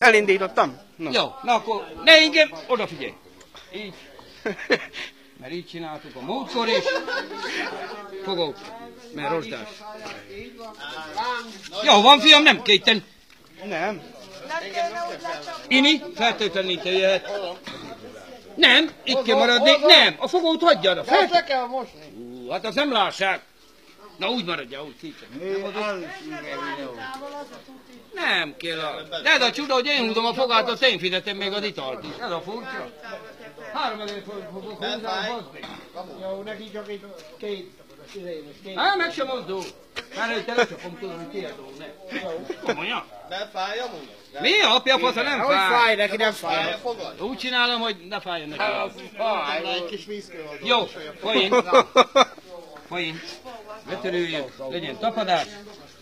Elindítottam? No. Jó, na akkor ne engem, odafigyelj. Így. Mert így csináltuk a múltkor is. Fogok, mert rozsdás. Jó, van fiam, nem kéten. Nem. Ini, feltétlenül te jöhet. Nem, itt kell maradni. Nem, a fogót hagyjad. Le kell mosni. Hát azt nem lássák. Na úgy maradja, úgy kéten. Nem kell a... De ez a csuda, hogy én húzom a fogát, azt én fizetem még az italt is. Ez a furcsa. 3000 fogok húzni, hozd meg. Jó, neki csak egy két. Hát meg sem mozdul. Már előtte lecsapom, tudom, hogy kiadó, ne. Komolyan. Nem fáj amúgy? Mi apja fasza, nem Hogy fáj? fáj, neki nem fáj. Úgy csinálom, hogy ne fájjon neki. Fáj. Egy kis vízkő. Jó, folyén. Folyén. Betörüljük, legyen tapadás.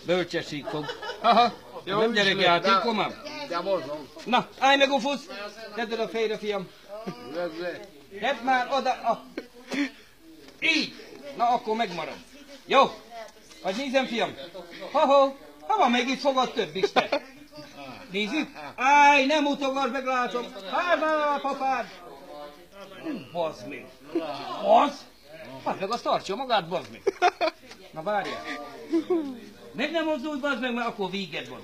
Bölcsesség fog. Aha, nem gyerekjáték, komám. De mozog. Na, állj meg, ufusz. Tedd oda a fejre, fiam. Tedd már oda. Így. Na, akkor megmarad. Jó. Vagy nézem, fiam. Ha van még itt fogad több is te. Nézzük. Állj, nem utogass, meglátom. Hárd a papád. Bazd meg. Az? Hát meg azt tartsa magát, bazd meg. Na várjál. Meg nem mozdulj, bazd meg, mert akkor véged van.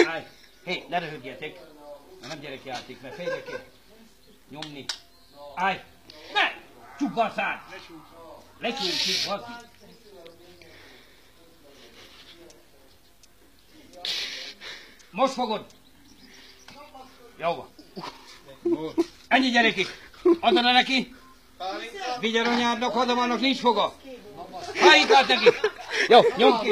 Állj. Hé, ne röhögjetek. Nem gyerekjáték, mert fejre kell nyomni. Állj. Ne! Csukbaszád! Lecsúszik, bazd meg. Most fogod. Jó van. Ennyi gyerekek. Adana neki. Vigyel anyádnak, haza vannak, nincs foga. Hájik át neki. Jó, nyom ki.